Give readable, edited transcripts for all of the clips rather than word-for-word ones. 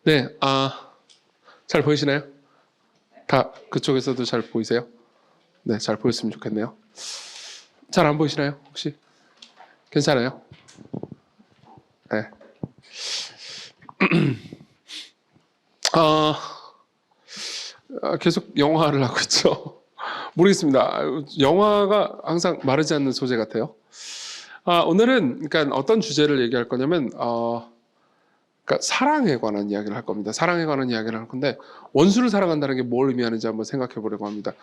네, 잘 보이시나요? 다 그쪽에서도 잘 보이세요? 네, 잘 보였으면 좋겠네요. 잘 안 보이시나요? 혹시? 괜찮아요? 네. 계속 영화를 하고 있죠. 모르겠습니다. 영화가 항상 마르지 않는 소재 같아요. 오늘은 그러니까 어떤 주제를 얘기할 거냐면 그러니까 사랑에 관한 이야기를 할 겁니다. 사랑에 관한 이야기를 할 건데 원수를 사랑한다는 게 뭘 의미하는지 한번 생각해 보려고 합니다.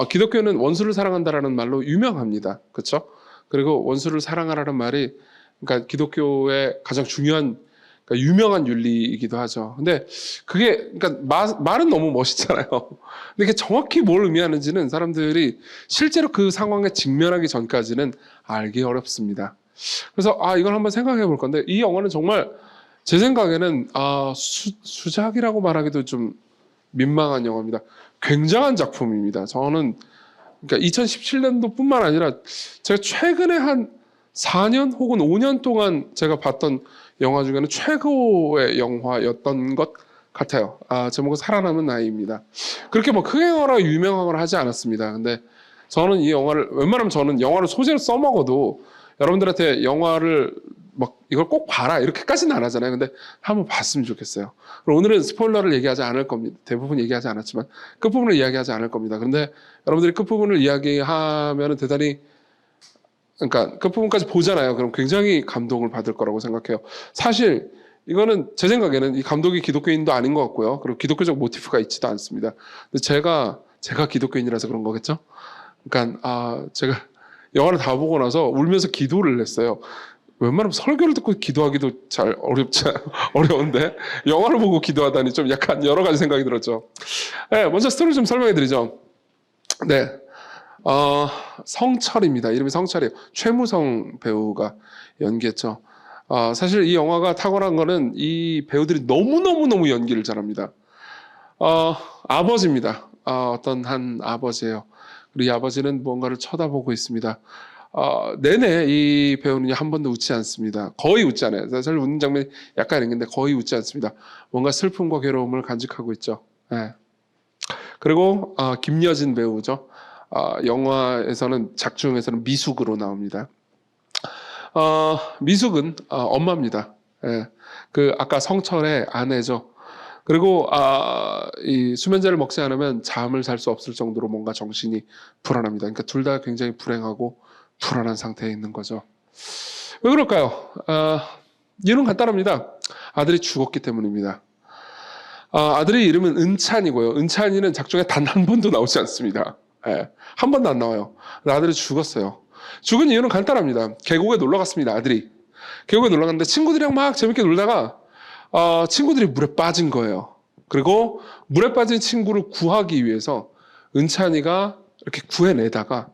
기독교는 원수를 사랑한다라는 말로 유명합니다. 그렇죠? 그리고 원수를 사랑하라는 말이 그러니까 기독교의 가장 중요한 그러니까 유명한 윤리이기도 하죠. 근데 그게 그러니까 말은 너무 멋있잖아요. 근데 이게 정확히 뭘 의미하는지는 사람들이 실제로 그 상황에 직면하기 전까지는 알기 어렵습니다. 그래서 이걸 한번 생각해 볼 건데 이 영화는 정말 제 생각에는 수작이라고 말하기도 좀 민망한 영화입니다. 굉장한 작품입니다. 저는 그러니까 2017년도뿐만 아니라 제가 최근에 한 4년 혹은 5년 동안 제가 봤던 영화 중에는 최고의 영화였던 것 같아요. 제목은 살아남은 아이입니다. 그렇게 뭐 크게 유명하거나 하지 않았습니다. 근데 저는 이 영화를 웬만하면 저는 영화를 소재로 써먹어도 여러분들한테 영화를 막 이걸 꼭 봐라 이렇게까지는 안 하잖아요. 근데 한번 봤으면 좋겠어요. 그럼 오늘은 스포일러를 얘기하지 않을 겁니다. 대부분 얘기하지 않았지만 끝부분을 이야기하지 않을 겁니다. 그런데 여러분들이 끝부분을 이야기하면은 대단히 그러니까 끝부분까지 보잖아요. 그럼 굉장히 감동을 받을 거라고 생각해요. 사실 이거는 제 생각에는 이 감독이 기독교인도 아닌 것 같고요. 그리고 기독교적 모티프가 있지도 않습니다. 근데 제가 기독교인이라서 그런 거겠죠? 그러니까 제가 영화를 다 보고 나서 울면서 기도를 했어요. 웬만하면 설교를 듣고 기도하기도 잘 어려운데 영화를 보고 기도하다니 좀 약간 여러 가지 생각이 들었죠. 네, 먼저 스토리 좀 설명해 드리죠. 네, 성철입니다. 이름이 성철이에요. 최무성 배우가 연기했죠. 사실 이 영화가 탁월한 거는 이 배우들이 너무너무 연기를 잘합니다. 아버지입니다. 어떤 한 아버지예요. 그리고 이 아버지는 뭔가를 쳐다보고 있습니다. 내내 이 배우는 한 번도 웃지 않습니다. 거의 웃지 않아요. 사실 웃는 장면이 약간 있는데 거의 웃지 않습니다. 뭔가 슬픔과 괴로움을 간직하고 있죠. 네. 그리고 김여진 배우죠. 영화에서는 작중에서는 미숙으로 나옵니다. 미숙은 엄마입니다. 예. 그 아까 성철의 아내죠. 그리고 이 수면제를 먹지 않으면 잠을 잘 수 없을 정도로 뭔가 정신이 불안합니다. 그러니까 둘 다 굉장히 불행하고 불안한 상태에 있는 거죠. 왜 그럴까요? 이유는 간단합니다. 아들이 죽었기 때문입니다. 아들의 이름은 은찬이고요. 은찬이는 작중에 단 한 번도 나오지 않습니다. 예, 한 번도 안 나와요. 아들이 죽었어요. 죽은 이유는 간단합니다. 계곡에 놀러 갔습니다. 아들이. 계곡에 놀러 갔는데 친구들이랑 막 재밌게 놀다가 친구들이 물에 빠진 거예요. 그리고 물에 빠진 친구를 구하기 위해서 은찬이가 이렇게 구해내다가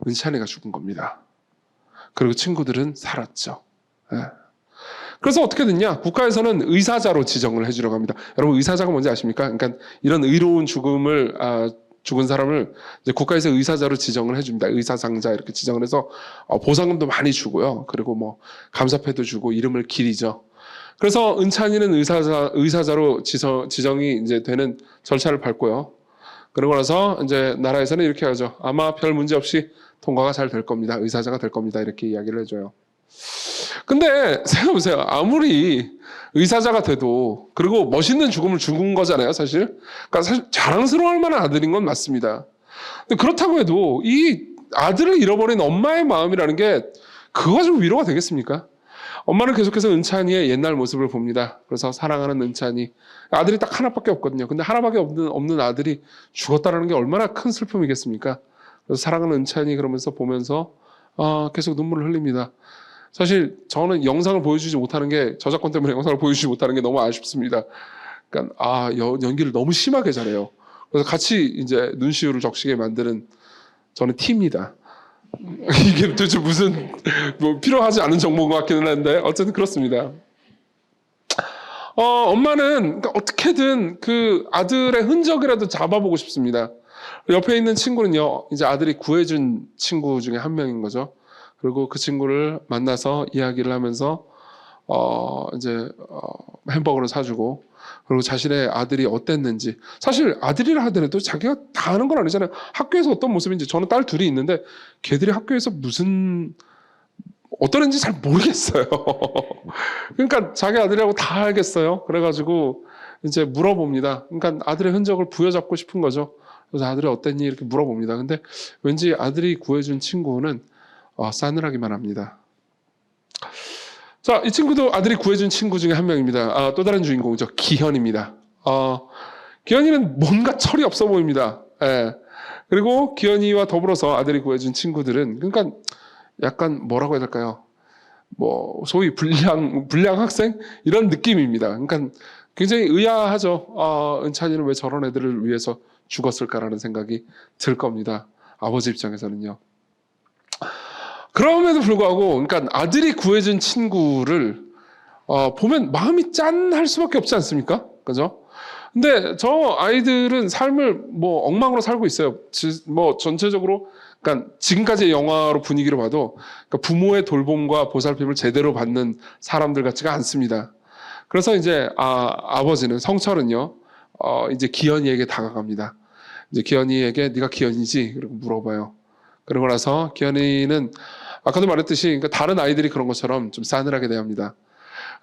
은찬이가 죽은 겁니다. 그리고 친구들은 살았죠. 예. 그래서 어떻게 됐냐? 국가에서는 의사자로 지정을 해주려고 합니다. 여러분 의사자가 뭔지 아십니까? 그러니까 이런 의로운 죽음을 죽은 사람을 이제 국가에서 의사자로 지정을 해줍니다. 의사상자 이렇게 지정을 해서 보상금도 많이 주고요. 그리고 뭐 감사패도 주고 이름을 기리죠. 그래서 은찬이는 의사자로 지정이 이제 되는 절차를 밟고요. 그러고 나서 이제 나라에서는 이렇게 하죠. 아마 별 문제 없이 통과가 잘 될 겁니다. 의사자가 될 겁니다. 이렇게 이야기를 해줘요. 근데 생각해보세요. 아무리 의사자가 돼도 그리고 멋있는 죽음을 죽은 거잖아요. 사실. 그러니까 사실 자랑스러워할 만한 아들인 건 맞습니다. 근데 그렇다고 해도 이 아들을 잃어버린 엄마의 마음이라는 게 그거 좀 위로가 되겠습니까? 엄마는 계속해서 은찬이의 옛날 모습을 봅니다. 그래서 사랑하는 은찬이. 아들이 딱 하나밖에 없거든요. 근데 하나밖에 없는 아들이 죽었다는 게 얼마나 큰 슬픔이겠습니까? 그래서 사랑하는 은찬이 그러면서 보면서 계속 눈물을 흘립니다. 사실 저는 영상을 보여주지 못하는 게 저작권 때문에 영상을 보여주지 못하는 게 너무 아쉽습니다. 그러니까 연기를 너무 심하게 잘해요. 그래서 같이 이제 눈시울을 적시게 만드는 저는 T입니다. 이게 도대체 무슨 뭐 필요하지 않은 정보인 것 같기는 한데 어쨌든 그렇습니다. 엄마는 그러니까 어떻게든 그 아들의 흔적이라도 잡아보고 싶습니다. 옆에 있는 친구는요, 이제 아들이 구해준 친구 중에 한 명인 거죠. 그리고 그 친구를 만나서 이야기를 하면서 이제 햄버거를 사주고, 그리고 자신의 아들이 어땠는지. 사실 아들이라 하더라도 자기가 다 아는 건 아니잖아요. 학교에서 어떤 모습인지. 저는 딸 둘이 있는데 걔들이 학교에서 어떤 애인지 잘 모르겠어요. 그러니까 자기 아들이라고 다 알겠어요. 그래가지고 이제 물어봅니다. 그러니까 아들의 흔적을 부여잡고 싶은 거죠. 그래서 아들이 어땠니? 이렇게 물어봅니다. 근데 왠지 아들이 구해준 친구는 싸늘하기만 합니다. 자, 이 친구도 아들이 구해준 친구 중에 한 명입니다. 또 다른 주인공이죠. 기현입니다. 기현이는 뭔가 철이 없어 보입니다. 예. 그리고 기현이와 더불어서 아들이 구해준 친구들은, 그러니까 약간 뭐라고 해야 될까요? 뭐 소위 불량 학생 이런 느낌입니다. 그러니까 굉장히 의아하죠. 은찬이는 왜 저런 애들을 위해서 죽었을까라는 생각이 들 겁니다. 아버지 입장에서는요. 그럼에도 불구하고, 그러니까 아들이 구해준 친구를 보면 마음이 짠할 수밖에 없지 않습니까? 그죠? 근데 저 아이들은 삶을 뭐 엉망으로 살고 있어요. 뭐 전체적으로, 그러니까 지금까지의 영화로 분위기로 봐도 그러니까 부모의 돌봄과 보살핌을 제대로 받는 사람들 같지가 않습니다. 그래서 이제 아버지는 성철은요, 이제 기현이에게 다가갑니다. 이제 기현이에게 네가 기현이지? 그리고 물어봐요. 그러고 나서 기현이는 아까도 말했듯이, 그러니까 다른 아이들이 그런 것처럼 좀 싸늘하게 대합니다.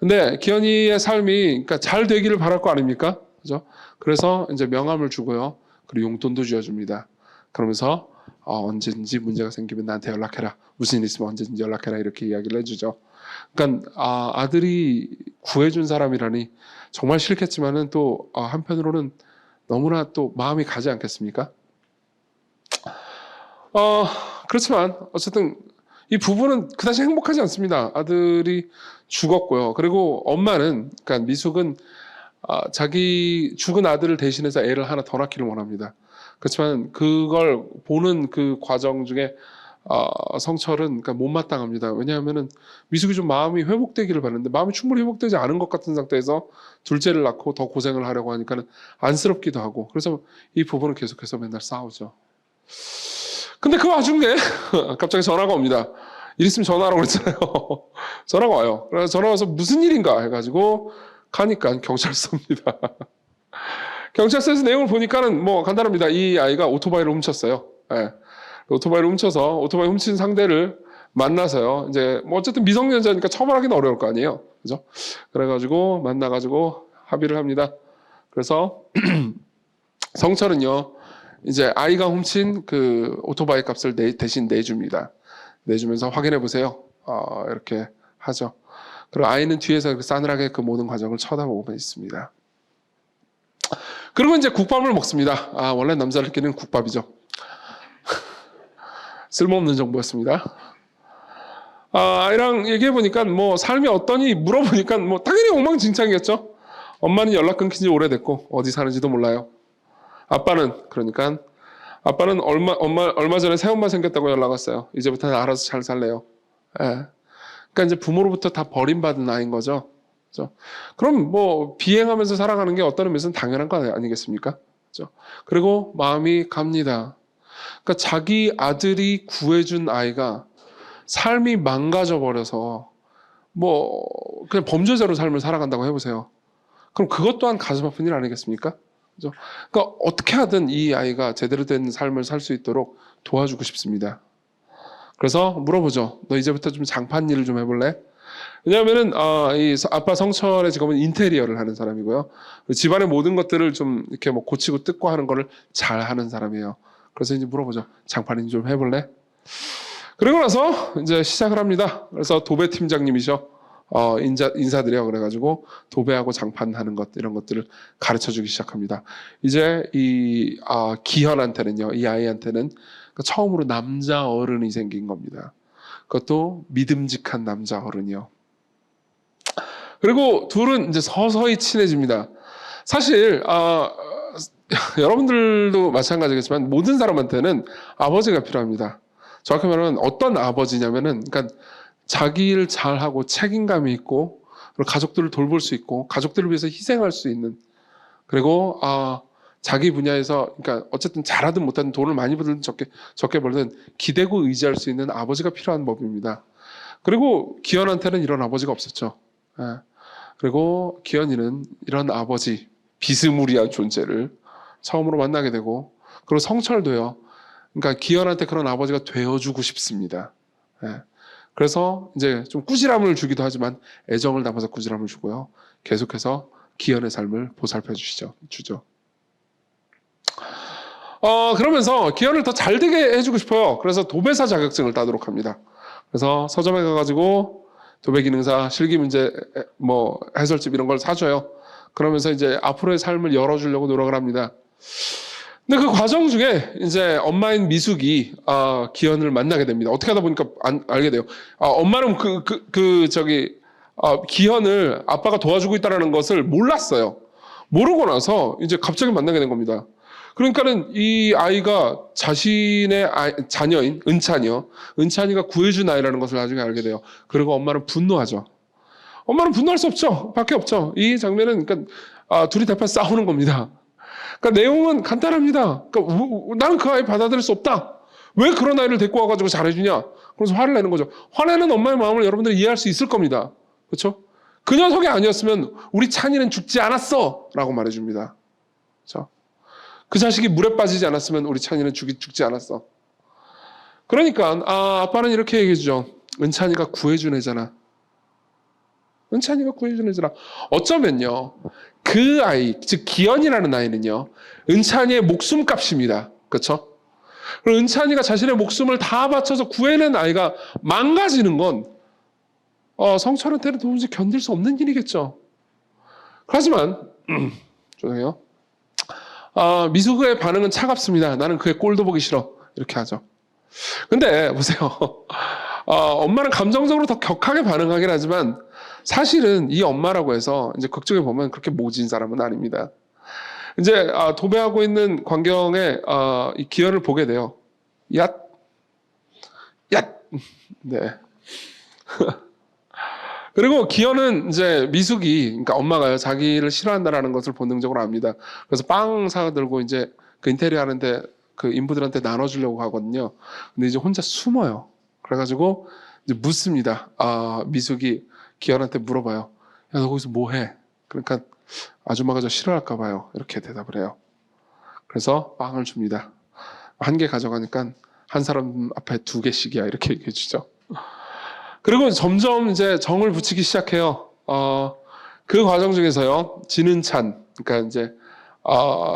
근데 기현이의 삶이 그러니까 잘 되기를 바랄 거 아닙니까? 그죠? 그래서 이제 명함을 주고요. 그리고 용돈도 쥐어줍니다. 그러면서 언제든지 문제가 생기면 나한테 연락해라. 무슨 일 있으면 언제든지 연락해라. 이렇게 이야기를 해주죠. 그러니까 아들이 구해준 사람이라니 정말 싫겠지만은 또 한편으로는 너무나 또 마음이 가지 않겠습니까? 그렇지만 어쨌든 이 부부는 그다지 행복하지 않습니다. 아들이 죽었고요. 그리고 엄마는, 그러니까 미숙은 자기 죽은 아들을 대신해서 애를 하나 더 낳기를 원합니다. 그렇지만 그걸 보는 그 과정 중에 성철은 그러니까 못마땅합니다. 왜냐하면은 미숙이 좀 마음이 회복되기를 바라는데 마음이 충분히 회복되지 않은 것 같은 상태에서 둘째를 낳고 더 고생을 하려고 하니까는 안쓰럽기도 하고, 그래서 이 부부는 계속해서 맨날 싸우죠. 근데 그 와중에 갑자기 전화가 옵니다. 일 있으면 전화하라고 그랬잖아요. 전화가 와요. 그래서 전화 와서 무슨 일인가 해가지고 가니까 경찰서입니다. 경찰서에서 내용을 보니까는 뭐 간단합니다. 이 아이가 오토바이를 훔쳤어요. 네. 오토바이를 훔쳐서 오토바이 훔친 상대를 만나서요. 이제 뭐 어쨌든 미성년자니까 처벌하기는 어려울 거 아니에요. 그죠? 그래가지고 만나가지고 합의를 합니다. 그래서 성철은요, 이제 아이가 훔친 그 오토바이 값을 대신 내줍니다. 내주면서 확인해 보세요. 이렇게 하죠. 그리고 아이는 뒤에서 싸늘하게 그 모든 과정을 쳐다보고 있습니다. 그리고 이제 국밥을 먹습니다. 원래 남자들끼리는 국밥이죠. 쓸모없는 정보였습니다. 아이랑 얘기해 보니까 뭐 삶이 어떠니 물어보니까 뭐 당연히 엉망진창이었죠. 엄마는 연락 끊긴 지 오래됐고 어디 사는지도 몰라요. 아빠는 얼마 전에 새엄마 생겼다고 연락 왔어요. 이제부터는 알아서 잘 살래요. 예. 그러니까 이제 부모로부터 다 버림받은 아이인 거죠. 그렇죠? 그럼 뭐 비행하면서 살아가는 게 어떤 의미에서는 당연한 거 아니겠습니까? 그렇죠? 그리고 마음이 갑니다. 그러니까 자기 아들이 구해준 아이가 삶이 망가져 버려서 뭐 그냥 범죄자로 삶을 살아간다고 해보세요. 그럼 그것 또한 가슴 아픈 일 아니겠습니까? 그죠? 그러니까 어떻게 하든 이 아이가 제대로 된 삶을 살 수 있도록 도와주고 싶습니다. 그래서 물어보죠. 너 이제부터 좀 장판 일을 좀 해볼래? 왜냐하면은 이 아빠 성철의 직업은 인테리어를 하는 사람이고요. 집안의 모든 것들을 좀 이렇게 뭐 고치고 뜯고 하는 거를 잘 하는 사람이에요. 그래서 이제 물어보죠. 장판 일 좀 해볼래? 그러고 나서 이제 시작을 합니다. 그래서 도배 팀장님이죠. 인사드려 그래가지고 도배하고 장판하는 것 이런 것들을 가르쳐주기 시작합니다. 이제 이 기현한테는요, 이 아이한테는 처음으로 남자 어른이 생긴 겁니다. 그것도 믿음직한 남자 어른이요. 그리고 둘은 이제 서서히 친해집니다. 사실 여러분들도 마찬가지겠지만 모든 사람한테는 아버지가 필요합니다. 정확히 말하면 어떤 아버지냐면은, 그러니까 자기 일 잘하고 책임감이 있고, 그리고 가족들을 돌볼 수 있고, 가족들을 위해서 희생할 수 있는, 그리고 자기 분야에서, 그러니까 어쨌든 잘하든 못하든 돈을 많이 벌든 적게 벌든 기대고 의지할 수 있는 아버지가 필요한 법입니다. 그리고 기현한테는 이런 아버지가 없었죠. 예. 그리고 기현이는 이런 아버지, 비스무리한 존재를 처음으로 만나게 되고, 그리고 성철도요. 그러니까 기현한테 그런 아버지가 되어주고 싶습니다. 예. 그래서 이제 좀 꾸지람을 주기도 하지만 애정을 담아서 꾸지람을 주고요. 계속해서 기현의 삶을 보살펴 주죠. 그러면서 기현을 더 잘되게 해주고 싶어요. 그래서 도배사 자격증을 따도록 합니다. 그래서 서점에 가가지고 도배 기능사, 실기 문제, 뭐 해설집 이런 걸 사줘요. 그러면서 이제 앞으로의 삶을 열어주려고 노력을 합니다. 근데 그 과정 중에 이제 엄마인 미숙이 기현을 만나게 됩니다. 어떻게 하다 보니까 알게 돼요. 엄마는 기현을 아빠가 도와주고 있다는 것을 몰랐어요. 모르고 나서 이제 갑자기 만나게 된 겁니다. 그러니까는 이 아이가 자신의 자녀인 은찬이가 구해준 아이라는 것을 나중에 알게 돼요. 그리고 엄마는 분노하죠. 엄마는 분노할 수 없죠. 밖에 없죠. 이 장면은 그러니까 둘이 대판 싸우는 겁니다. 그러니까 내용은 간단합니다. 그러니까 나는 그 아이 받아들일 수 없다. 왜 그런 아이를 데리고 와가지고 잘해주냐? 그래서 화를 내는 거죠. 화내는 엄마의 마음을 여러분들이 이해할 수 있을 겁니다. 그렇죠? 그 녀석이 아니었으면 우리 찬이는 죽지 않았어 라고 말해줍니다. 그렇죠? 그 자식이 물에 빠지지 않았으면 우리 찬이는 죽지 않았어. 그러니까 아빠는 이렇게 얘기해주죠. 은찬이가 구해준 애잖아. 은찬이가 구해준 애잖아. 어쩌면요. 그 아이, 즉 기현이라는 아이는요. 은찬이의 목숨값입니다. 그렇죠? 그리고 은찬이가 자신의 목숨을 다 바쳐서 구해낸 아이가 망가지는 건 성철한테는 도무지 견딜 수 없는 일이겠죠. 하지만 죄송해요. 미숙의 반응은 차갑습니다. 나는 그의 꼴도 보기 싫어. 이렇게 하죠. 근데 보세요. 엄마는 감정적으로 더 격하게 반응하긴 하지만 사실은 이 엄마라고 해서 이제 극중에 보면 그렇게 모진 사람은 아닙니다. 이제 도배하고 있는 광경에 이 기현을 보게 돼요. 얏. 네. 그리고 기현은 이제 미숙이, 그러니까 엄마가요, 자기를 싫어한다라는 것을 본능적으로 압니다. 그래서 빵 사들고 이제 그 인테리어 하는데 그 인부들한테 나눠주려고 하거든요. 근데 이제 혼자 숨어요. 그래가지고 이제 묻습니다. 미숙이 기현한테 물어봐요. 야, 너 거기서 뭐 해? 그러니까 아줌마가 저 싫어할까 봐요. 이렇게 대답을 해요. 그래서 빵을 줍니다. 한 개 가져가니까 한 사람 앞에 2개씩이야. 이렇게 얘기해 주죠. 그리고 점점 이제 정을 붙이기 시작해요. 그 과정 중에서요, 진은찬, 그러니까 이제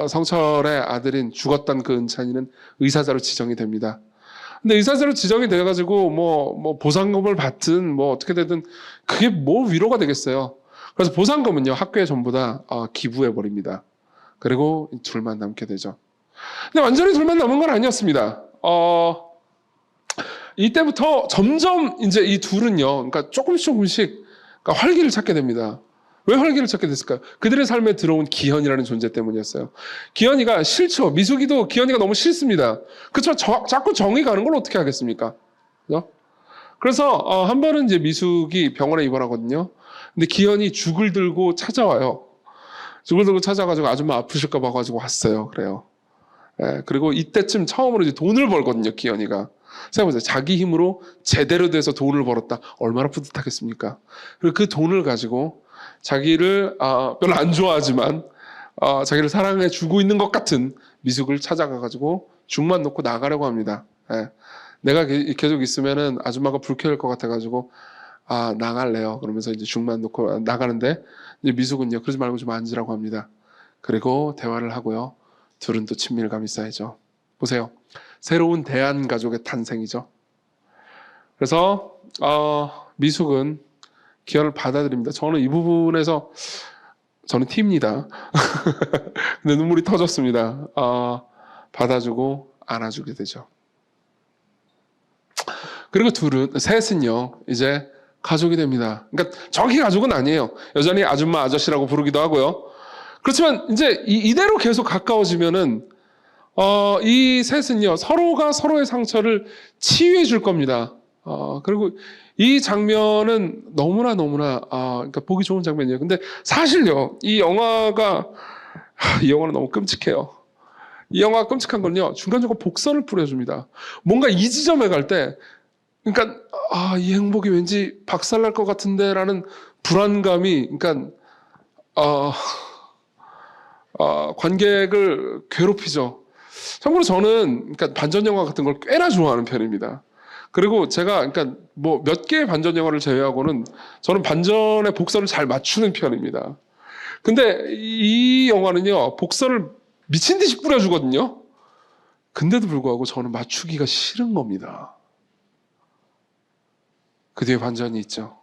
성철의 아들인 죽었던 그 은찬이는 의사자로 지정이 됩니다. 근데 의사자로 지정이 돼가지고 뭐 보상금을 받든 뭐 어떻게 되든 그게 뭐 위로가 되겠어요. 그래서 보상금은요 학교에 전부 다 기부해 버립니다. 그리고 둘만 남게 되죠. 근데 완전히 둘만 남은 건 아니었습니다. 이때부터 점점 이제 이 둘은요, 그러니까 조금씩 그러니까 활기를 찾게 됩니다. 왜 활기를 찾게 됐을까요? 그들의 삶에 들어온 기현이라는 존재 때문이었어요. 기현이가 싫죠. 미숙이도 기현이가 너무 싫습니다. 그렇지만 자꾸 정이 가는 걸 어떻게 하겠습니까? 그죠? 그래서 한 번은 이제 미숙이 병원에 입원하거든요. 근데 기현이 죽을 들고 찾아와요. 죽을 들고 찾아가지고 아줌마 아프실까 봐가지고 왔어요. 그래요. 예, 그리고 이때쯤 처음으로 이제 돈을 벌거든요. 기현이가. 생각해보세요. 자기 힘으로 제대로 돼서 돈을 벌었다. 얼마나 뿌듯하겠습니까? 그리고 그 돈을 가지고 자기를 별로 안 좋아하지만 자기를 사랑해 주고 있는 것 같은 미숙을 찾아가가지고 죽만 놓고 나가려고 합니다. 예. 내가 계속 있으면은 아줌마가 불쾌할 것 같아가지고 나갈래요. 그러면서 이제 죽만 놓고 나가는데 이제 미숙은요 그러지 말고 좀 앉으라고 합니다. 그리고 대화를 하고요. 둘은 또 친밀감이 쌓이죠. 보세요. 새로운 대한가족의 탄생이죠. 그래서 미숙은 기현을 받아들입니다. 저는 이 부분에서 저는 T입니다. 근데 눈물이 터졌습니다. 받아주고 안아주게 되죠. 그리고 셋은요 이제 가족이 됩니다. 그러니까 정기 가족은 아니에요. 여전히 아줌마 아저씨라고 부르기도 하고요. 그렇지만 이제 이대로 계속 가까워지면은 이 셋은요 서로가 서로의 상처를 치유해 줄 겁니다. 그리고 이 장면은 너무나 그러니까 보기 좋은 장면이에요. 근데 사실요 이 영화는 너무 끔찍해요. 이 영화가 끔찍한 건요 중간중간 복선을 뿌려줍니다. 뭔가 이 지점에 갈 때 그러니까 이 행복이 왠지 박살날 것 같은데라는 불안감이, 그러니까 관객을 괴롭히죠. 참고로 저는 그러니까 반전 영화 같은 걸 꽤나 좋아하는 편입니다. 그리고 제가 그러니까 뭐 몇 개의 반전 영화를 제외하고는 저는 반전의 복선을 잘 맞추는 편입니다. 근데 이 영화는요, 복선을 미친 듯이 뿌려주거든요. 근데도 불구하고 저는 맞추기가 싫은 겁니다. 그 뒤에 반전이 있죠.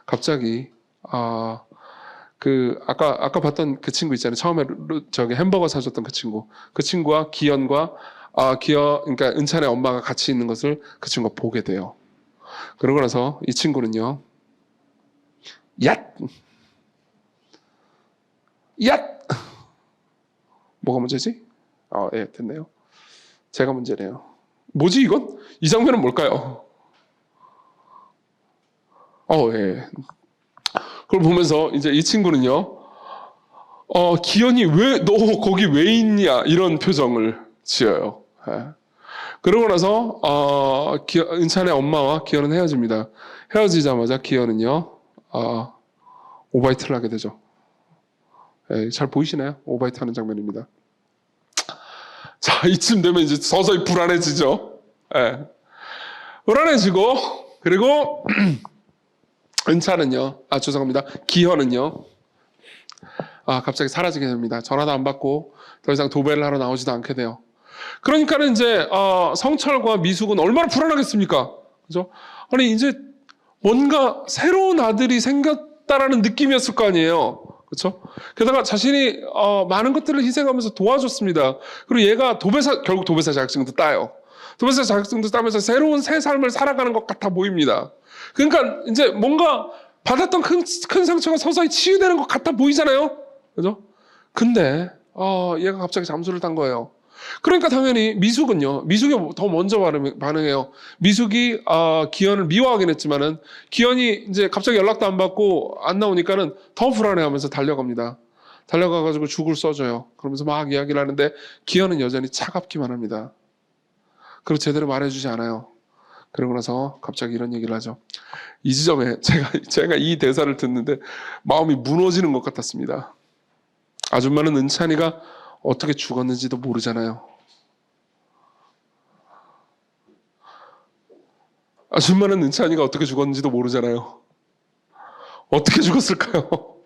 갑자기 아까 봤던 그 친구 있잖아요. 처음에 저기 햄버거 사줬던 그 친구와 기현과 그러니까 은찬의 엄마가 같이 있는 것을 그 친구가 보게 돼요. 그러고 나서 이 친구는요, 얏! 뭐가 문제지? 예, 됐네요. 제가 문제네요. 뭐지 이건? 이 장면은 뭘까요? 예. 그걸 보면서 이제 이 친구는요, 기현이 너 거기 왜 있냐? 이런 표정을 지어요. 예. 그러고 나서, 은찬의 엄마와 기현은 헤어집니다. 헤어지자마자 기현은요, 오바이트를 하게 되죠. 예, 잘 보이시나요? 오바이트 하는 장면입니다. 자, 이쯤 되면 이제 서서히 불안해지죠. 예. 불안해지고, 그리고, 은찬은요, 죄송합니다. 기현은요, 갑자기 사라지게 됩니다. 전화도 안 받고 더 이상 도배를 하러 나오지도 않게 돼요. 그러니까는 이제 성철과 미숙은 얼마나 불안하겠습니까? 그죠? 아니 이제 뭔가 새로운 아들이 생겼다라는 느낌이었을 거 아니에요. 그렇죠? 게다가 자신이 많은 것들을 희생하면서 도와줬습니다. 그리고 얘가 결국 도배사 자격증도 따요. 도배사 자격증도 따면서 새로운 새 삶을 살아가는 것 같아 보입니다. 그러니까 이제 뭔가 받았던 큰 상처가 서서히 치유되는 것 같아 보이잖아요. 그죠? 근데 얘가 갑자기 잠수를 탄 거예요. 그러니까 당연히 미숙이 더 먼저 반응해요. 미숙이 기현을 미워하긴 했지만은 기현이 이제 갑자기 연락도 안 받고 안 나오니까는 더 불안해하면서 달려갑니다. 달려가가지고 죽을 써줘요. 그러면서 막 이야기를 하는데 기현은 여전히 차갑기만 합니다. 그리고 제대로 말해주지 않아요. 그러고 나서 갑자기 이런 얘기를 하죠. 이 지점에 제가 이 대사를 듣는데 마음이 무너지는 것 같았습니다. 아줌마는 은찬이가 어떻게 죽었는지도 모르잖아요. 아줌마는 은찬이가 어떻게 죽었는지도 모르잖아요. 어떻게 죽었을까요?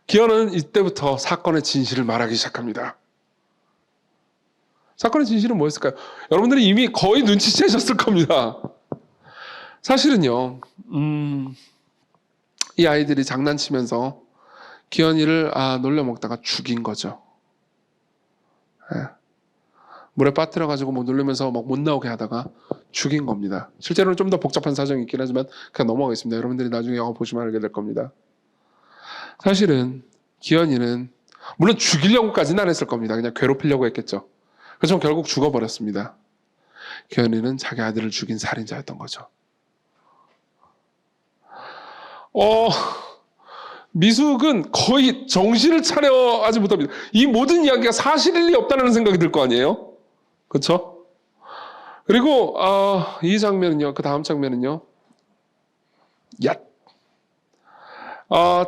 기현은 이때부터 사건의 진실을 말하기 시작합니다. 사건의 진실은 뭐였을까요? 여러분들이 이미 거의 눈치채셨을 겁니다. 사실은요, 이 아이들이 장난치면서 기현이를 놀려먹다가 죽인 거죠. 예. 물에 빠뜨려가지고 뭐 놀리면서 막 못 나오게 하다가 죽인 겁니다. 실제로는 좀 더 복잡한 사정이 있긴 하지만 그냥 넘어가겠습니다. 여러분들이 나중에 영화 보시면 알게 될 겁니다. 사실은 기현이는 물론 죽이려고까지는 안 했을 겁니다. 그냥 괴롭히려고 했겠죠. 그래서 결국 죽어버렸습니다. 기현이는 자기 아들을 죽인 살인자였던 거죠. 미숙은 거의 정신을 차려 하지 못합니다. 이 모든 이야기가 사실일 리 없다는 생각이 들 거 아니에요? 그렇죠? 그리고 이 장면은요, 그 다음 장면은요,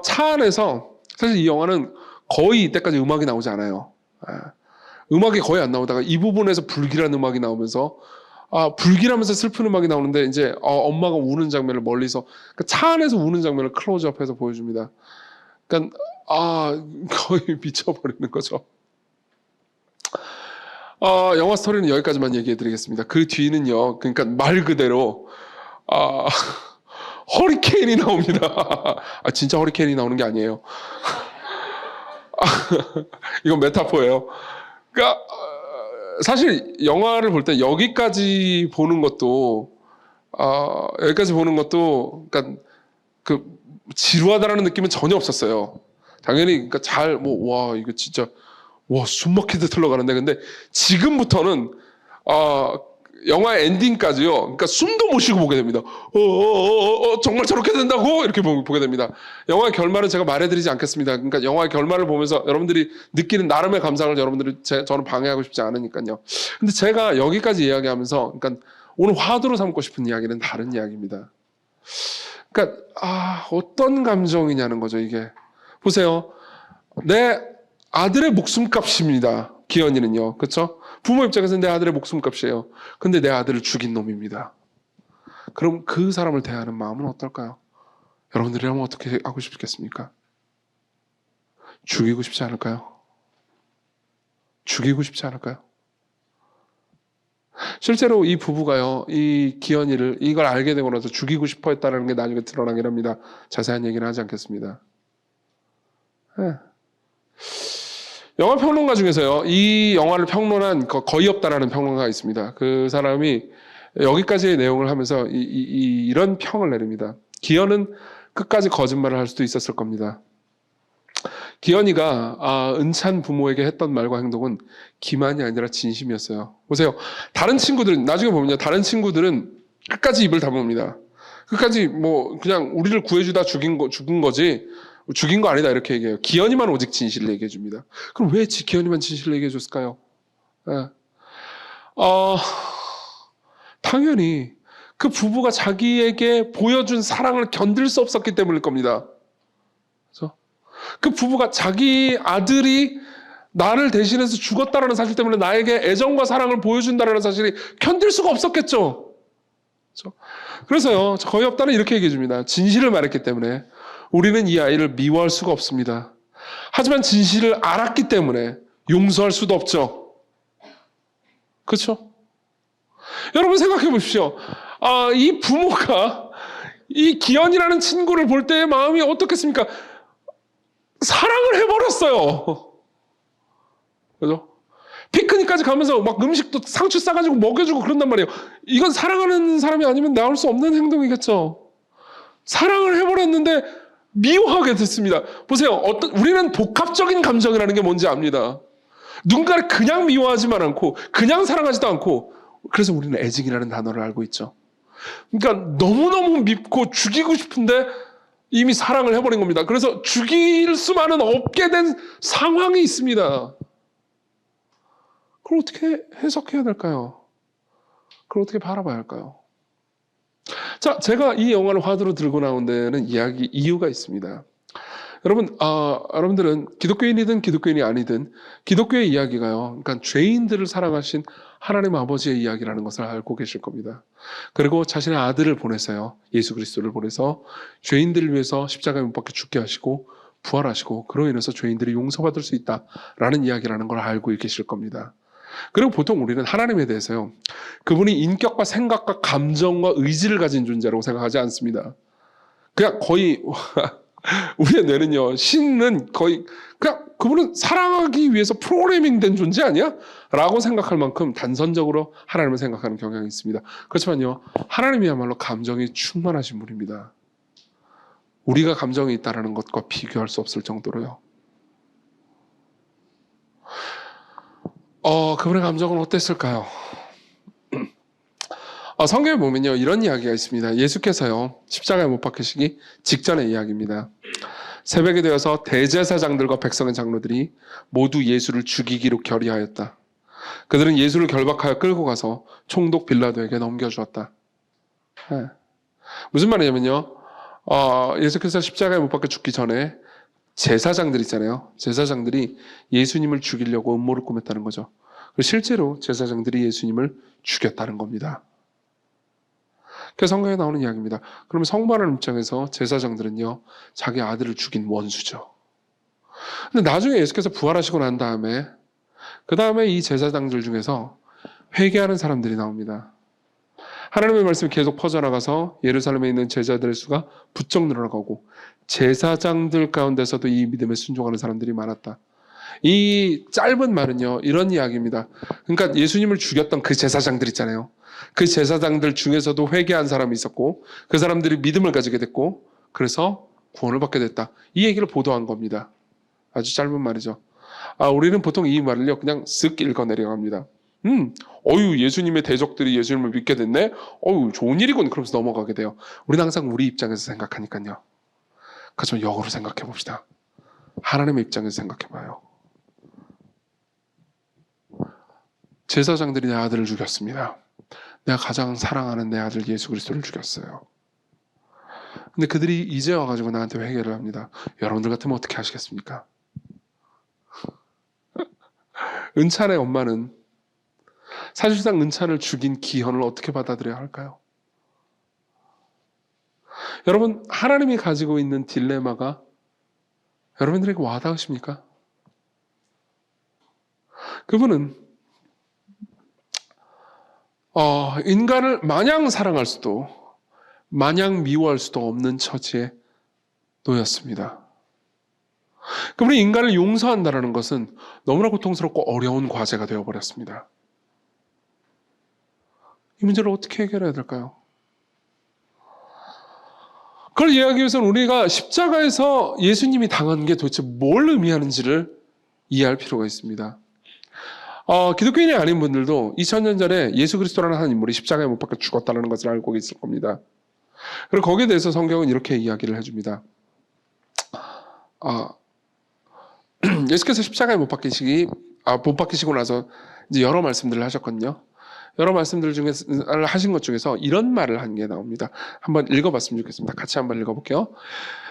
차 안에서 사실 이 영화는 거의 이때까지 음악이 나오지 않아요. 음악이 거의 안 나오다가 이 부분에서 불길한 음악이 나오면서 불길하면서 슬픈 음악이 나오는데 이제 엄마가 우는 장면을 멀리서 그러니까 차 안에서 우는 장면을 클로즈업해서 보여줍니다. 그러니까 거의 미쳐버리는 거죠. 영화 스토리는 여기까지만 얘기해드리겠습니다. 그 뒤는요, 그러니까 말 그대로 허리케인이 나옵니다. 진짜 허리케인이 나오는 게 아니에요. 이건 메타포예요. 그러니까 사실 영화를 볼 때 여기까지 보는 것도 그러니까 그 지루하다라는 느낌은 전혀 없었어요. 당연히 그러니까 와 이거 진짜 숨 막히듯 흘러가는데 근데 지금부터는 영화 엔딩까지요. 그러니까 숨도 못 쉬고 보게 됩니다. 정말 저렇게 된다고 이렇게 보게 됩니다. 영화의 결말은 제가 말해드리지 않겠습니다. 그러니까 영화의 결말을 보면서 여러분들이 느끼는 나름의 감상을 저는 방해하고 싶지 않으니까요. 근데 제가 여기까지 이야기하면서, 그러니까 오늘 화두로 삼고 싶은 이야기는 다른 이야기입니다. 그러니까 어떤 감정이냐는 거죠, 이게. 보세요. 내 아들의 목숨값입니다. 기현이는요. 그렇죠? 부모 입장에서는 내 아들의 목숨값이에요. 근데 내 아들을 죽인 놈입니다. 그럼 그 사람을 대하는 마음은 어떨까요? 여러분들이라면 어떻게 하고 싶겠습니까? 죽이고 싶지 않을까요? 죽이고 싶지 않을까요? 실제로 이 부부가요, 이 기현이를 이걸 알게 되고 나서 죽이고 싶어 했다는 게 나중에 드러나긴 합니다. 자세한 얘기는 하지 않겠습니다. 네. 영화 평론가 중에서요, 이 영화를 평론한 거의 없다라는 평론가가 있습니다. 그 사람이 여기까지의 내용을 하면서 이런 평을 내립니다. 기현은 끝까지 거짓말을 할 수도 있었을 겁니다. 기현이가 은찬 부모에게 했던 말과 행동은 기만이 아니라 진심이었어요. 보세요. 다른 친구들은 나중에 보면요. 다른 친구들은 끝까지 입을 다뭅니다. 끝까지 뭐 그냥 우리를 구해주다 죽인 거지 죽인 거 아니다 이렇게 얘기해요. 기현이만 오직 진실을 얘기해 줍니다. 그럼 왜 기현이만 진실을 얘기해 줬을까요? 네. 당연히 그 부부가 자기에게 보여준 사랑을 견딜 수 없었기 때문일 겁니다. 그렇죠? 그 부부가 자기 아들이 나를 대신해서 죽었다라는 사실 때문에 나에게 애정과 사랑을 보여준다는 사실이 견딜 수가 없었겠죠. 그렇죠? 그래서요, 거의 없다는 이렇게 얘기해 줍니다. 진실을 말했기 때문에 우리는 이 아이를 미워할 수가 없습니다. 하지만 진실을 알았기 때문에 용서할 수도 없죠. 그렇죠? 여러분 생각해 보십시오. 이 부모가 이 기현이라는 친구를 볼 때의 마음이 어떻겠습니까? 사랑을 해버렸어요. 그죠? 피크닉까지 가면서 막 음식도 상추 싸가지고 먹여주고 그런단 말이에요. 이건 사랑하는 사람이 아니면 나올 수 없는 행동이겠죠. 사랑을 해버렸는데 미워하게 됐습니다. 보세요. 우리는 복합적인 감정이라는 게 뭔지 압니다. 누군가를 그냥 미워하지만 않고 그냥 사랑하지도 않고 그래서 우리는 애증이라는 단어를 알고 있죠. 그러니까 너무너무 밉고 죽이고 싶은데 이미 사랑을 해버린 겁니다. 그래서 죽일 수만은 없게 된 상황이 있습니다. 그걸 어떻게 해석해야 될까요? 그걸 어떻게 바라봐야 할까요? 자, 제가 이 영화를 화두로 들고 나온 데는 이유가 있습니다. 여러분들은 기독교인이든 기독교인이 아니든 기독교의 이야기가요. 그러니까 죄인들을 사랑하신 하나님 아버지의 이야기라는 것을 알고 계실 겁니다. 그리고 자신의 아들을 보내서요. 예수 그리스도를 보내서 죄인들을 위해서 십자가에 못 박혀 죽게 하시고 부활하시고 그로 인해서 죄인들이 용서받을 수 있다라는 이야기라는 걸 알고 계실 겁니다. 그리고 보통 우리는 하나님에 대해서요. 그분이 인격과 생각과 감정과 의지를 가진 존재라고 생각하지 않습니다. 그냥 거의 우리의 뇌는요. 신은 거의 그냥 그분은 사랑하기 위해서 프로그래밍 된 존재 아니야? 라고 생각할 만큼 단선적으로 하나님을 생각하는 경향이 있습니다. 그렇지만요. 하나님이야말로 감정이 충만하신 분입니다. 우리가 감정이 있다는 것과 비교할 수 없을 정도로요. 그분의 감정은 어땠을까요? 성경에 보면요. 이런 이야기가 있습니다. 예수께서요. 십자가에 못 박히시기 직전의 이야기입니다. 새벽이 되어서 대제사장들과 백성의 장로들이 모두 예수를 죽이기로 결의하였다. 그들은 예수를 결박하여 끌고 가서 총독 빌라도에게 넘겨주었다. 네. 무슨 말이냐면요. 예수께서 십자가에 못 박혀 죽기 전에 제사장들 있잖아요. 제사장들이 예수님을 죽이려고 음모를 꾸몄다는 거죠. 실제로 제사장들이 예수님을 죽였다는 겁니다. 그 성경에 나오는 이야기입니다. 그러면 성부 하나님 입장에서 제사장들은요, 자기 아들을 죽인 원수죠. 근데 나중에 예수께서 부활하시고 난 다음에, 그 다음에 이 제사장들 중에서 회개하는 사람들이 나옵니다. 하나님의 말씀이 계속 퍼져나가서 예루살렘에 있는 제자들의 수가 부쩍 늘어나가고, 제사장들 가운데서도 이 믿음에 순종하는 사람들이 많았다. 이 짧은 말은요, 이런 이야기입니다. 그러니까 예수님을 죽였던 그 제사장들 있잖아요. 그 제사장들 중에서도 회개한 사람이 있었고 그 사람들이 믿음을 가지게 됐고 그래서 구원을 받게 됐다. 이 얘기를 보도한 겁니다. 아주 짧은 말이죠. 우리는 보통 이 말을요 그냥 쓱 읽어 내려갑니다. 예수님의 대적들이 예수님을 믿게 됐네. 좋은 일이군. 그러면서 넘어가게 돼요. 우리는 항상 우리 입장에서 생각하니까요. 그렇지만 역으로 생각해 봅시다. 하나님의 입장에서 생각해 봐요. 제사장들이 내 아들을 죽였습니다. 내가 가장 사랑하는 내 아들 예수 그리스도를 죽였어요. 근데 그들이 이제 와가지고 나한테 회개를 합니다. 여러분들 같으면 어떻게 하시겠습니까? 은찬의 엄마는 사실상 은찬을 죽인 기현을 어떻게 받아들여야 할까요? 여러분, 하나님이 가지고 있는 딜레마가 여러분들에게 와닿으십니까? 그분은 인간을 마냥 사랑할 수도 마냥 미워할 수도 없는 처지에 놓였습니다. 그분이 인간을 용서한다는 것은 너무나 고통스럽고 어려운 과제가 되어버렸습니다. 이 문제를 어떻게 해결해야 될까요? 그걸 이해하기 위해서는 우리가 십자가에서 예수님이 당한 게 도대체 뭘 의미하는지를 이해할 필요가 있습니다. 기독교인이 아닌 분들도 2000년 전에 예수 그리스도라는 한 인물이 십자가에 못 박혀 죽었다는 것을 알고 있을 겁니다. 그리고 거기에 대해서 성경은 이렇게 이야기를 해줍니다. 예수께서 십자가에 못 박히시고 나서 이제 여러 말씀들을 하셨거든요. 여러 말씀들 중에 하신 것 중에서 이런 말을 한 게 나옵니다. 한번 읽어봤으면 좋겠습니다. 같이 한번 읽어볼게요.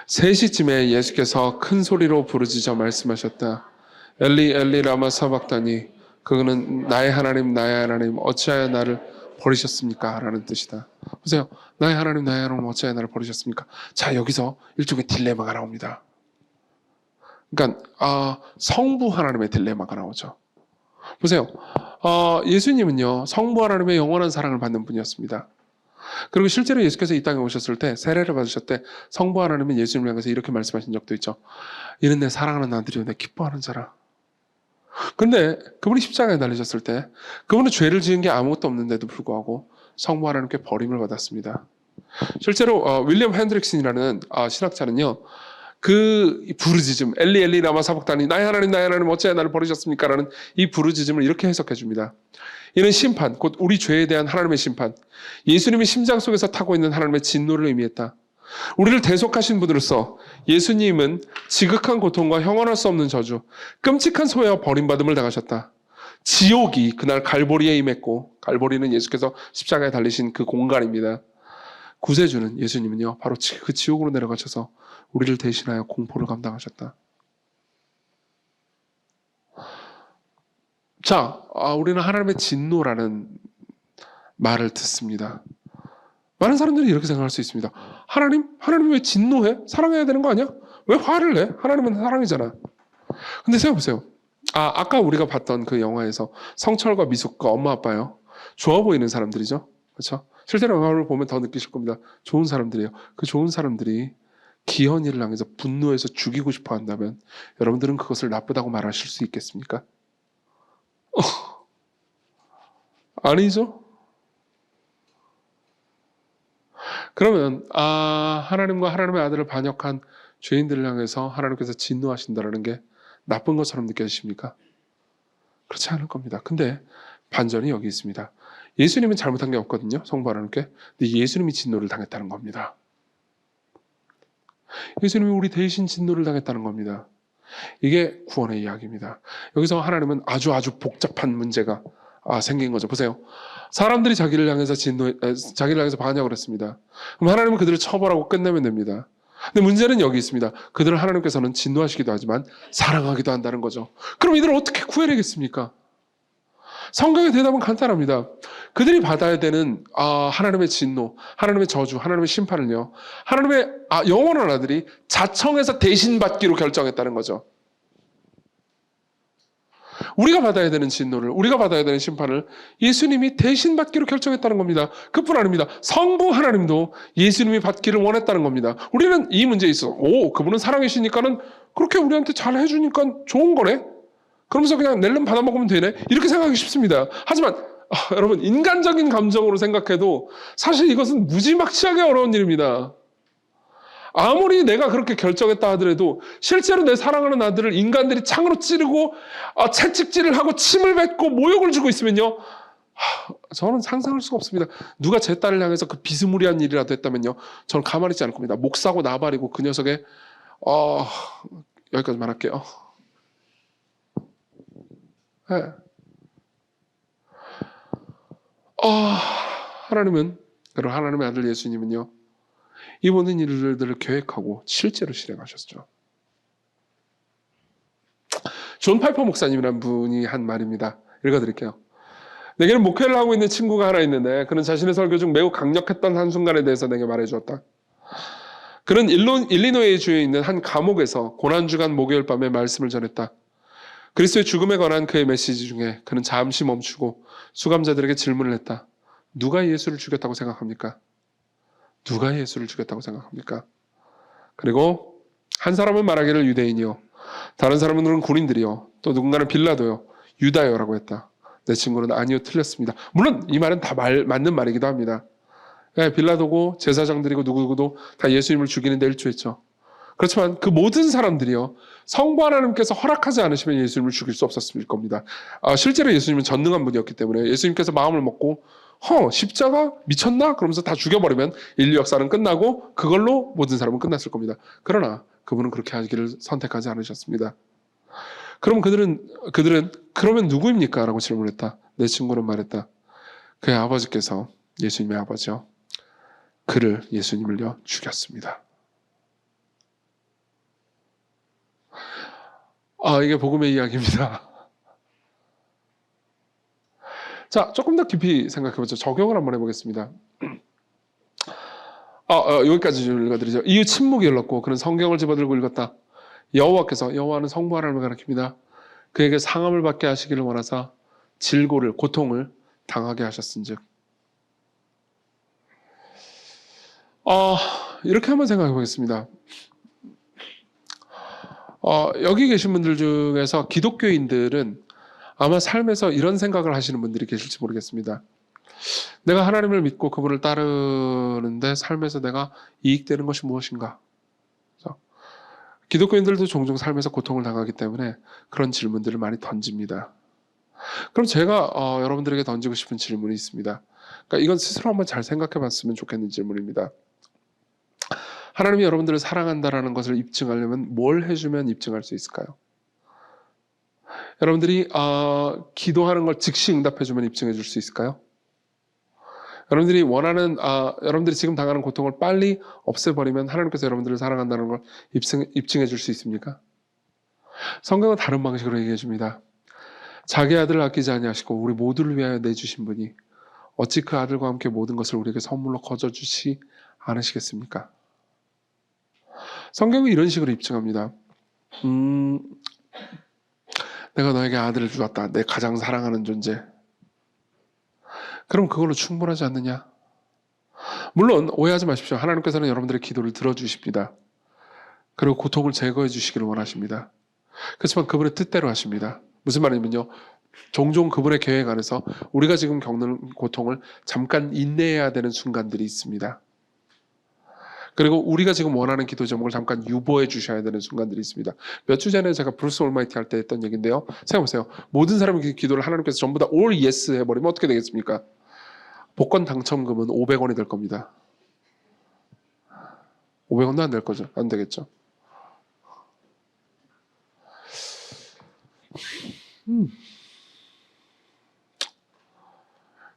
3시쯤에 예수께서 큰 소리로 부르짖어 말씀하셨다. 엘리 엘리 라마 사박다니, 그거는 나의 하나님 나의 하나님 어찌하여 나를 버리셨습니까? 라는 뜻이다. 보세요. 나의 하나님 나의 하나님 어찌하여 나를 버리셨습니까? 자, 여기서 일종의 딜레마가 나옵니다. 그러니까 성부 하나님의 딜레마가 나오죠. 보세요. 예수님은요, 성부 하나님의 영원한 사랑을 받는 분이었습니다. 그리고 실제로 예수께서 이 땅에 오셨을 때, 세례를 받으셨을 때 성부 하나님은 예수님을 향해서 이렇게 말씀하신 적도 있죠. 이는 내 사랑하는 아들이요 내 기뻐하는 자라. 근데 그분이 십자가에 달리셨을 때 그분은 죄를 지은 게 아무것도 없는데도 불구하고 성부 하나님께 버림을 받았습니다. 실제로 윌리엄 핸드릭슨이라는 신학자는요, 그 부르짖음, 엘리 엘리 라마 사박다니, 나의 하나님 어찌하여 나를 버리셨습니까? 라는 이 부르짖음을 이렇게 해석해 줍니다. 이는 심판, 곧 우리 죄에 대한 하나님의 심판, 예수님이 심장 속에서 타고 있는 하나님의 진노를 의미했다. 우리를 대속하신 분으로서 예수님은 지극한 고통과 형언할 수 없는 저주, 끔찍한 소외와 버림받음을 당하셨다. 지옥이 그날 갈보리에 임했고, 갈보리는 예수께서 십자가에 달리신 그 공간입니다. 구세주는 예수님은요, 바로 그 지옥으로 내려가셔서 우리를 대신하여 공포를 감당하셨다. 자, 우리는 하나님의 진노라는 말을 듣습니다. 많은 사람들이 이렇게 생각할 수 있습니다. 하나님 왜 진노해? 사랑해야 되는 거 아니야? 왜 화를 내? 하나님은 사랑이잖아. 근데 생각해보세요. 아까 우리가 봤던 그 영화에서 성철과 미숙과 엄마 아빠요. 좋아 보이는 사람들이죠. 그렇죠? 실제로 영화를 보면 더 느끼실 겁니다. 좋은 사람들이에요. 그 좋은 사람들이 기현이를 향해서 분노해서 죽이고 싶어 한다면 여러분들은 그것을 나쁘다고 말하실 수 있겠습니까? 아니죠? 그러면 하나님과 하나님의 아들을 반역한 죄인들을 향해서 하나님께서 진노하신다는 게 나쁜 것처럼 느껴지십니까? 그렇지 않을 겁니다. 근데 반전이 여기 있습니다. 예수님은 잘못한 게 없거든요. 성부 하나님께. 근데 예수님이 진노를 당했다는 겁니다. 예수님이 우리 대신 진노를 당했다는 겁니다. 이게 구원의 이야기입니다. 여기서 하나님은 아주 복잡한 문제가 생긴 거죠. 보세요. 사람들이 자기를 향해서 반역을 했습니다. 그럼 하나님은 그들을 처벌하고 끝내면 됩니다. 근데 문제는 여기 있습니다. 그들을 하나님께서는 진노하시기도 하지만 사랑하기도 한다는 거죠. 그럼 이들을 어떻게 구해내겠습니까? 성경의 대답은 간단합니다. 그들이 받아야 되는 하나님의 진노, 하나님의 저주, 하나님의 심판을요, 하나님의 영원한 아들이 자청해서 대신 받기로 결정했다는 거죠. 우리가 받아야 되는 진노를, 우리가 받아야 되는 심판을 예수님이 대신 받기로 결정했다는 겁니다. 그뿐 아닙니다. 성부 하나님도 예수님이 받기를 원했다는 겁니다. 우리는 이 문제에 있어서 그분은 사랑이시니까는 그렇게 우리한테 잘 해주니까 좋은 거네? 그러면서 그냥 낼름 받아먹으면 되네? 이렇게 생각하기 쉽습니다. 하지만 여러분, 인간적인 감정으로 생각해도 사실 이것은 무지막지하게 어려운 일입니다. 아무리 내가 그렇게 결정했다 하더라도 실제로 내 사랑하는 아들을 인간들이 창으로 찌르고 채찍질을 하고 침을 뱉고 모욕을 주고 있으면요, 저는 상상할 수가 없습니다. 누가 제 딸을 향해서 그 비스무리한 일이라도 했다면요, 저는 가만히 있지 않을 겁니다. 목 사고 나발이고 그 녀석의 여기까지만 할게요. 네. 하나님은, 그리고 하나님의 아들 예수님은요, 이 모든 일들을 계획하고 실제로 실행하셨죠. 존 파이퍼 목사님이라는 분이 한 말입니다. 읽어드릴게요. 내게는 목회를 하고 있는 친구가 하나 있는데 그는 자신의 설교 중 매우 강력했던 한순간에 대해서 내게 말해주었다. 그는 일리노이 주에 있는 한 감옥에서 고난주간 목요일 밤에 말씀을 전했다. 그리스도의 죽음에 관한 그의 메시지 중에 그는 잠시 멈추고 수감자들에게 질문을 했다. 누가 예수를 죽였다고 생각합니까? 누가 예수를 죽였다고 생각합니까? 그리고 한 사람은 말하기를 유대인이요, 다른 사람은 군인들이요, 또 누군가는 빌라도요, 유다요라고 했다. 내 친구는 아니요, 틀렸습니다. 물론 이 말은 다 맞는 말이기도 합니다. 빌라도고 제사장들이고 누구도 다 예수님을 죽이는데 일조했죠. 그렇지만 그 모든 사람들이요, 성부 하나님께서 허락하지 않으시면 예수님을 죽일 수 없었을 겁니다. 실제로 예수님은 전능한 분이었기 때문에 예수님께서 마음을 먹고 십자가 미쳤나? 그러면서 다 죽여버리면 인류 역사는 끝나고 그걸로 모든 사람은 끝났을 겁니다. 그러나 그분은 그렇게 하기를 선택하지 않으셨습니다. 그럼 그들은 그러면 누구입니까? 라고 질문했다. 내 친구는 말했다. 그의 아버지께서, 예수님의 아버지요, 그를, 예수님을요, 죽였습니다. 이게 복음의 이야기입니다. 자, 조금 더 깊이 생각해보죠. 적용을 한번 해보겠습니다. 여기까지 좀 읽어드리죠. 이후 침묵이 흘렀고 그는 성경을 집어들고 읽었다. 여호와는 성부 하나님을 가리킵니다. 그에게 상함을 받게 하시기를 원하사 질고를, 고통을 당하게 하셨은즉. 이렇게 한번 생각해 보겠습니다. 여기 계신 분들 중에서 기독교인들은 아마 삶에서 이런 생각을 하시는 분들이 계실지 모르겠습니다. 내가 하나님을 믿고 그분을 따르는데 삶에서 내가 이익되는 것이 무엇인가? 기독교인들도 종종 삶에서 고통을 당하기 때문에 그런 질문들을 많이 던집니다. 그럼 제가 여러분들에게 던지고 싶은 질문이 있습니다. 그러니까 이건 스스로 한번 잘 생각해 봤으면 좋겠는 질문입니다. 하나님이 여러분들을 사랑한다라는 것을 입증하려면 뭘 해주면 입증할 수 있을까요? 여러분들이 기도하는 걸 즉시 응답해주면 입증해 줄 수 있을까요? 여러분들이 여러분들이 지금 당하는 고통을 빨리 없애버리면 하나님께서 여러분들을 사랑한다는 걸 입증해 줄 수 있습니까? 성경은 다른 방식으로 얘기해 줍니다. 자기 아들을 아끼지 아니하시고 우리 모두를 위하여 내주신 분이 어찌 그 아들과 함께 모든 것을 우리에게 선물로 거저주시 않으시겠습니까? 성경은 이런 식으로 입증합니다. 내가 너에게 아들을 주었다. 내 가장 사랑하는 존재. 그럼 그걸로 충분하지 않느냐? 물론 오해하지 마십시오. 하나님께서는 여러분들의 기도를 들어주십니다. 그리고 고통을 제거해 주시기를 원하십니다. 그렇지만 그분의 뜻대로 하십니다. 무슨 말이냐면요, 종종 그분의 계획 안에서 우리가 지금 겪는 고통을 잠깐 인내해야 되는 순간들이 있습니다. 그리고 우리가 지금 원하는 기도 제목을 잠깐 유보해 주셔야 되는 순간들이 있습니다. 몇 주 전에 제가 브루스 올마이티 할 때 했던 얘기인데요. 생각해보세요. 모든 사람이 기도를 하나님께서 전부 다 all yes 해버리면 어떻게 되겠습니까? 복권 당첨금은 500원이 될 겁니다. 500원도 안 될 거죠. 안 되겠죠.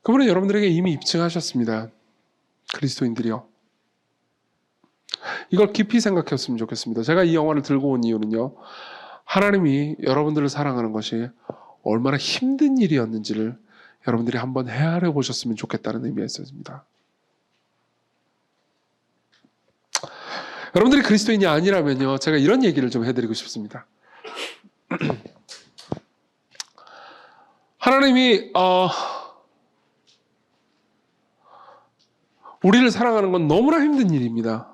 그분은 여러분들에게 이미 입증하셨습니다. 그리스도인들이요. 이걸 깊이 생각했으면 좋겠습니다. 제가 이 영화를 들고 온 이유는요, 하나님이 여러분들을 사랑하는 것이 얼마나 힘든 일이었는지를 여러분들이 한번 헤아려 보셨으면 좋겠다는 의미였습니다. 여러분들이 그리스도인이 아니라면요, 제가 이런 얘기를 좀 해드리고 싶습니다. 하나님이 우리를 사랑하는 건 너무나 힘든 일입니다.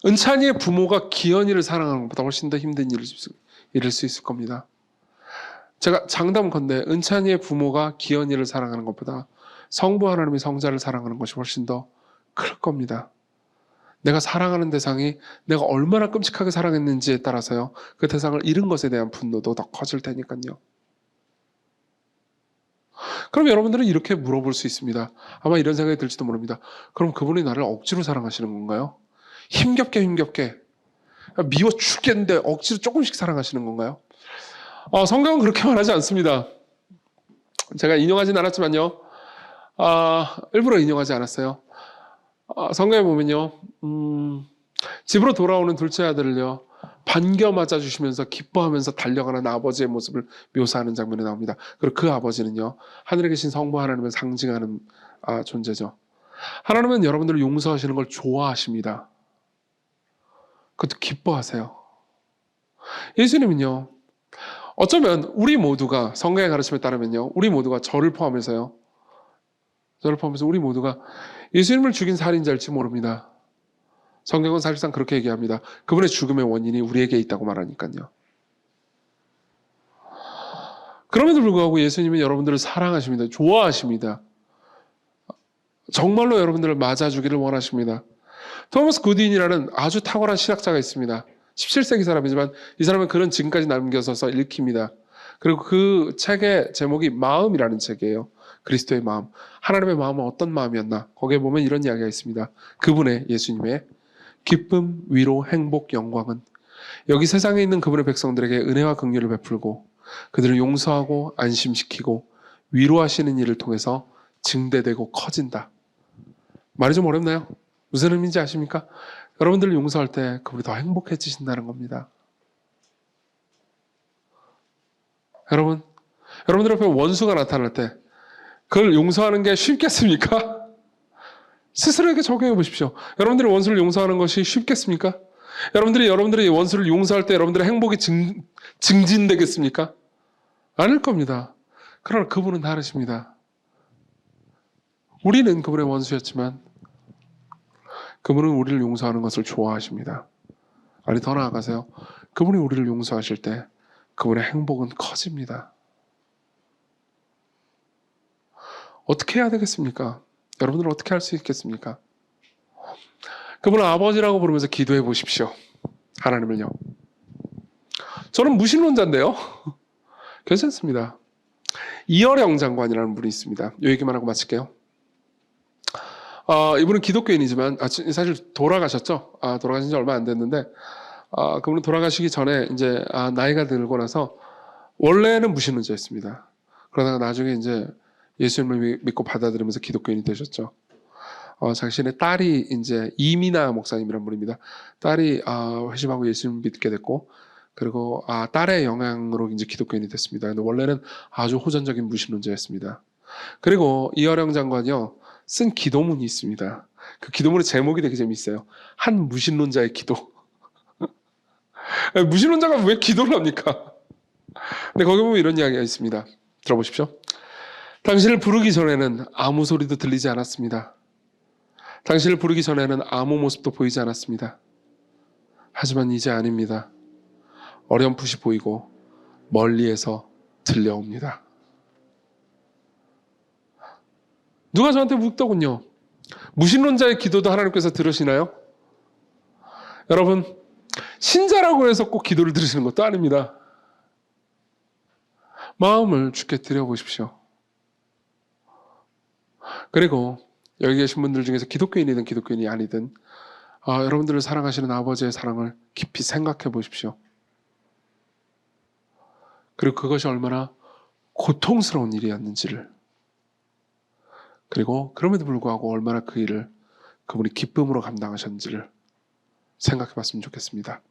은찬이의 부모가 기현이를 사랑하는 것보다 훨씬 더 힘든 일일 수 있을 겁니다. 제가 장담컨대 은찬이의 부모가 기현이를 사랑하는 것보다 성부 하나님이 성자를 사랑하는 것이 훨씬 더 클 겁니다. 내가 사랑하는 대상이 내가 얼마나 끔찍하게 사랑했는지에 따라서요, 그 대상을 잃은 것에 대한 분노도 더 커질 테니까요. 그럼 여러분들은 이렇게 물어볼 수 있습니다. 아마 이런 생각이 들지도 모릅니다. 그럼 그분이 나를 억지로 사랑하시는 건가요? 힘겹게 미워 죽겠는데 억지로 조금씩 사랑하시는 건가요? 성경은 그렇게 말하지 않습니다. 제가 인용하진 않았지만요, 일부러 인용하지 않았어요. 성경에 보면요, 집으로 돌아오는 둘째 아들을요, 반겨 맞아주시면서 기뻐하면서 달려가는 아버지의 모습을 묘사하는 장면이 나옵니다. 그리고 그 아버지는요, 하늘에 계신 성부 하나님을 상징하는 존재죠. 하나님은 여러분들을 용서하시는 걸 좋아하십니다. 그것도 기뻐하세요. 예수님은요, 어쩌면 우리 모두가 성경의 가르침에 따르면요, 우리 모두가 저를 포함해서 우리 모두가 예수님을 죽인 살인자일지 모릅니다. 성경은 사실상 그렇게 얘기합니다. 그분의 죽음의 원인이 우리에게 있다고 말하니까요. 그럼에도 불구하고 예수님은 여러분들을 사랑하십니다. 좋아하십니다. 정말로 여러분들을 맞아주기를 원하십니다. 토머스 굿윈이라는 아주 탁월한 신학자가 있습니다. 17세기 사람이지만 이 사람은 그런 지금까지 남겨서 읽힙니다. 그리고 그 책의 제목이 마음이라는 책이에요. 그리스도의 마음. 하나님의 마음은 어떤 마음이었나? 거기에 보면 이런 이야기가 있습니다. 그분의, 예수님의 기쁨, 위로, 행복, 영광은 여기 세상에 있는 그분의 백성들에게 은혜와 긍휼을 베풀고 그들을 용서하고 안심시키고 위로하시는 일을 통해서 증대되고 커진다. 말이 좀 어렵나요? 무슨 의미인지 아십니까? 여러분들을 용서할 때 그분이 더 행복해지신다는 겁니다. 여러분들 앞에 원수가 나타날 때 그걸 용서하는 게 쉽겠습니까? 스스로에게 적용해 보십시오. 여러분들이 원수를 용서하는 것이 쉽겠습니까? 여러분들이 원수를 용서할 때 여러분들의 행복이 증진되겠습니까? 아닐 겁니다. 그러나 그분은 다르십니다. 우리는 그분의 원수였지만 그분은 우리를 용서하는 것을 좋아하십니다. 아니, 더 나아가세요. 그분이 우리를 용서하실 때 그분의 행복은 커집니다. 어떻게 해야 되겠습니까? 여러분들은 어떻게 할 수 있겠습니까? 그분을 아버지라고 부르면서 기도해 보십시오. 하나님을요. 저는 무신론자인데요. 괜찮습니다. 이어령 장관이라는 분이 있습니다. 이 얘기만 하고 마칠게요. 이분은 기독교인이지만 사실 돌아가셨죠. 돌아가신 지 얼마 안 됐는데 그분은 돌아가시기 전에 이제 나이가 들고 나서 원래는 무신론자였습니다. 그러다가 나중에 이제 예수님을 믿고 받아들이면서 기독교인이 되셨죠. 자신의 딸이 이제 이미나 목사님이란 분입니다. 딸이 회심하고 예수님을 믿게 됐고, 그리고 딸의 영향으로 이제 기독교인이 됐습니다. 근데 원래는 아주 호전적인 무신론자였습니다. 그리고 이어령 장관이요, 쓴 기도문이 있습니다. 그 기도문의 제목이 되게 재밌어요. 한 무신론자의 기도. 무신론자가 왜 기도를 합니까? 근데 거기 보면 이런 이야기가 있습니다. 들어보십시오. 당신을 부르기 전에는 아무 소리도 들리지 않았습니다. 당신을 부르기 전에는 아무 모습도 보이지 않았습니다. 하지만 이제 아닙니다. 어렴풋이 보이고 멀리에서 들려옵니다. 누가 저한테 묻더군요. 무신론자의 기도도 하나님께서 들으시나요? 여러분, 신자라고 해서 꼭 기도를 들으시는 것도 아닙니다. 마음을 주께 드려보십시오. 그리고 여기 계신 분들 중에서 기독교인이든 기독교인이 아니든 여러분들을 사랑하시는 아버지의 사랑을 깊이 생각해 보십시오. 그리고 그것이 얼마나 고통스러운 일이었는지를, 그리고 그럼에도 불구하고 얼마나 그 일을 그분이 기쁨으로 감당하셨는지를 생각해 봤으면 좋겠습니다.